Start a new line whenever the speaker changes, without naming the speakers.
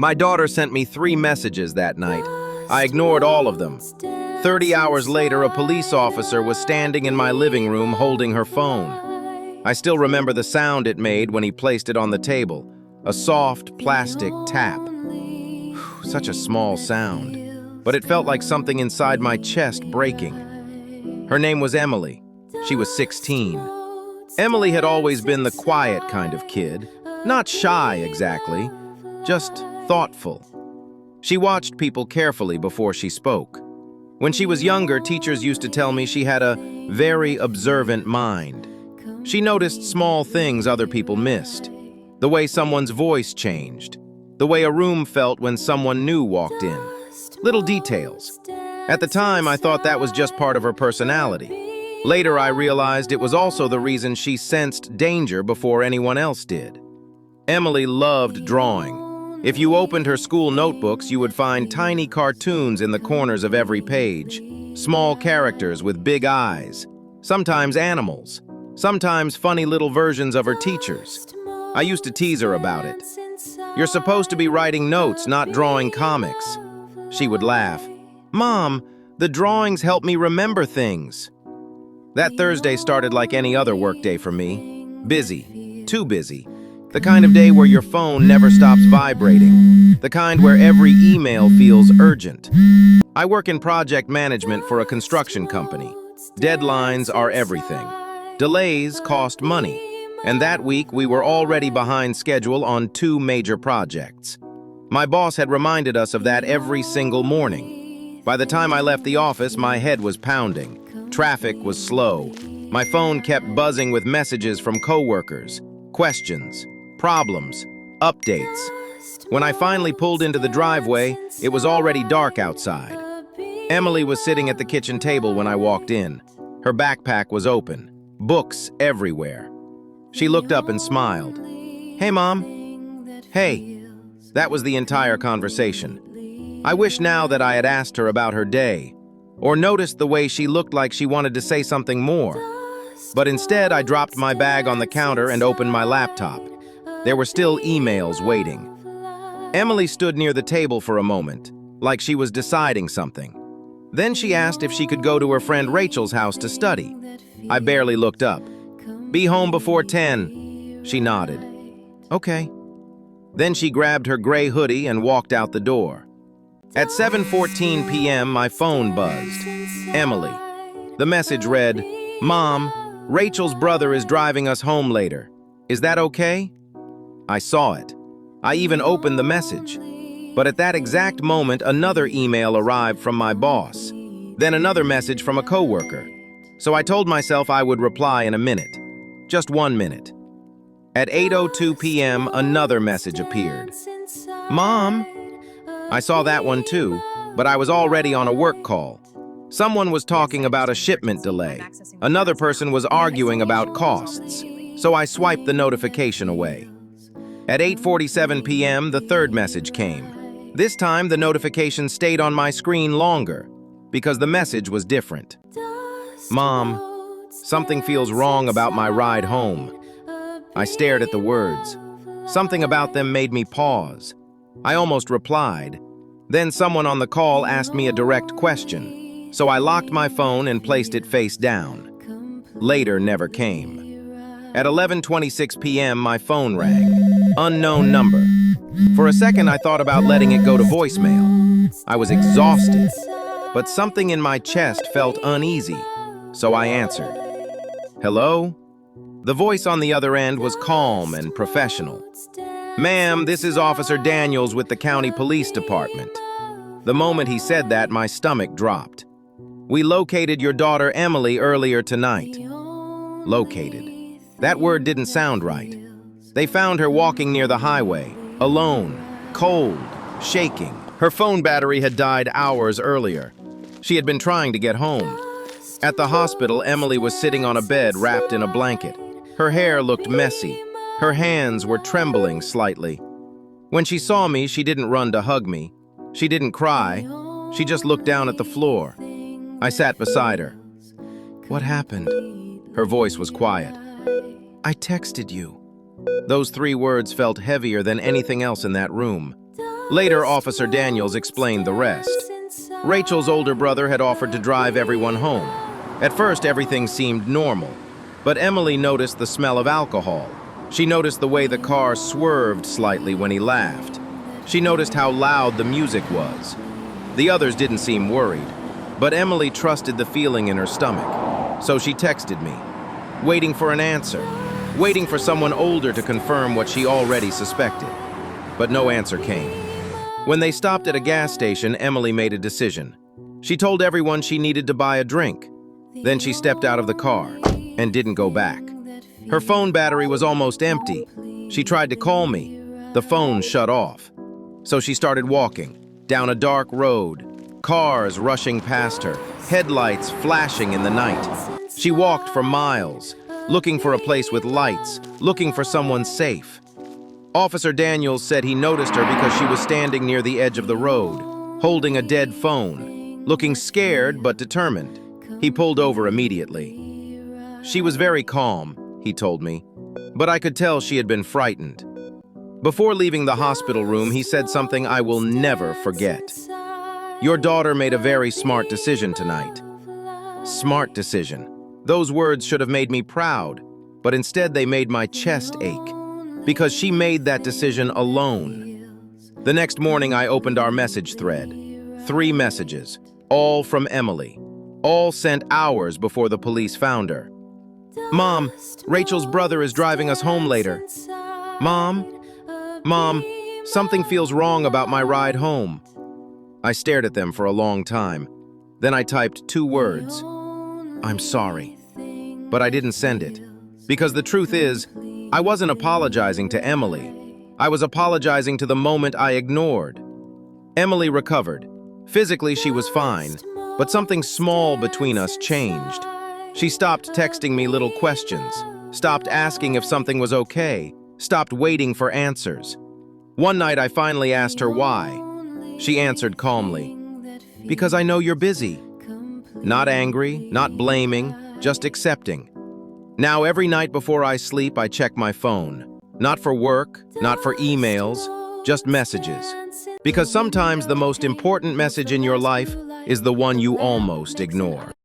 My daughter sent me 3 messages that night. I ignored all of them. 30 hours later, a police officer was standing in my living room holding her phone. I still remember the sound it made when he placed it on the table, a soft plastic tap. Such a small sound, but it felt like something inside my chest breaking. Her name was Emily. She was 16. Emily had always been the quiet kind of kid, not shy exactly, just thoughtful. She watched people carefully before she spoke. When she was younger, teachers used to tell me she had a very observant mind. She noticed small things other people missed, the way someone's voice changed, the way a room felt when someone new walked in. Little details. At the time, I thought that was just part of her personality. Later, I realized it was also the reason she sensed danger before anyone else did. Emily loved drawing. If you opened her school notebooks, you would find tiny cartoons in the corners of every page, small characters with big eyes, sometimes animals, sometimes funny little versions of her teachers. I used to tease her about it. "You're supposed to be writing notes, not drawing comics." She would laugh. "Mom, the drawings help me remember things." That Thursday started like any other workday for me. Busy, too busy. The kind of day where your phone never stops vibrating. The kind where every email feels urgent. I work in project management for a construction company. Deadlines are everything. Delays cost money. And that week, we were already behind schedule on 2 major projects. My boss had reminded us of that every single morning. By the time I left the office, my head was pounding. Traffic was slow. My phone kept buzzing with messages from coworkers, questions, problems, updates. When I finally pulled into the driveway, it was already dark outside. Emily was sitting at the kitchen table when I walked in. Her backpack was open, books everywhere. She looked up and smiled. "Hey, Mom." "Hey." That was the entire conversation. I wish now that I had asked her about her day, or noticed the way she looked like she wanted to say something more. But instead, I dropped my bag on the counter and opened my laptop. There were still emails waiting. Emily stood near the table for a moment, like she was deciding something. Then she asked if she could go to her friend Rachel's house to study. I barely looked up. "Be home before 10. She nodded. "Okay." Then she grabbed her gray hoodie and walked out the door. At 7:14 p.m., my phone buzzed. Emily. The message read, "Mom, Rachel's brother is driving us home later. Is that okay?" I saw it. I even opened the message. But at that exact moment, another email arrived from my boss. Then another message from a coworker. So I told myself I would reply in a minute. Just 1 minute. At 8:02 p.m., another message appeared. "Mom." I saw that one too, but I was already on a work call. Someone was talking about a shipment delay. Another person was arguing about costs, so I swiped the notification away. At 8:47 p.m., the third message came. This time, the notification stayed on my screen longer, because the message was different. "Mom, something feels wrong about my ride home." I stared at the words. Something about them made me pause. I almost replied. Then someone on the call asked me a direct question, so I locked my phone and placed it face down. Later never came. At 11:26 p.m., my phone rang. Unknown number. For a second, I thought about letting it go to voicemail. I was exhausted, but something in my chest felt uneasy, so I answered. "Hello?" The voice on the other end was calm and professional. "Ma'am, this is Officer Daniels with the County Police Department." The moment he said that, my stomach dropped. "We located your daughter Emily earlier tonight." Located. That word didn't sound right. They found her walking near the highway, alone, cold, shaking. Her phone battery had died hours earlier. She had been trying to get home. At the hospital, Emily was sitting on a bed wrapped in a blanket. Her hair looked messy. Her hands were trembling slightly. When she saw me, she didn't run to hug me. She didn't cry. She just looked down at the floor. I sat beside her. "What happened?" Her voice was quiet. "I texted you." Those 3 words felt heavier than anything else in that room. Later, Officer Daniels explained the rest. Rachel's older brother had offered to drive everyone home. At first, everything seemed normal, but Emily noticed the smell of alcohol. She noticed the way the car swerved slightly when he laughed. She noticed how loud the music was. The others didn't seem worried, but Emily trusted the feeling in her stomach. So she texted me, waiting for an answer, waiting for someone older to confirm what she already suspected. But no answer came. When they stopped at a gas station, Emily made a decision. She told everyone she needed to buy a drink. Then she stepped out of the car and didn't go back. Her phone battery was almost empty. She tried to call me. The phone shut off. So she started walking down a dark road, cars rushing past her, headlights flashing in the night. She walked for miles, looking for a place with lights, looking for someone safe. Officer Daniels said he noticed her because she was standing near the edge of the road, holding a dead phone, looking scared but determined. He pulled over immediately. She was very calm, he told me, but I could tell she had been frightened. Before leaving the hospital room, he said something I will never forget. Your daughter made a very smart decision tonight. Smart decision. Those words should have made me proud, but instead they made my chest ache, because she made that decision alone. The next morning, I opened our message thread. 3 messages, all from Emily, all sent hours before the police found her. Mom, Rachel's brother is driving us home later. Mom, something feels wrong about my ride home. I stared at them for a long time. Then I typed 2 words. I'm sorry. But I didn't send it. Because the truth is, I wasn't apologizing to Emily. I was apologizing to the moment I ignored. Emily recovered. Physically, she was fine, but something small between us changed. She stopped texting me little questions, stopped asking if something was okay, stopped waiting for answers. One night, I finally asked her why. She answered calmly, because I know you're busy. Not angry, not blaming, just accepting. Now, every night before I sleep, I check my phone. Not for work, not for emails, just messages. Because sometimes the most important message in your life is the one you almost ignore.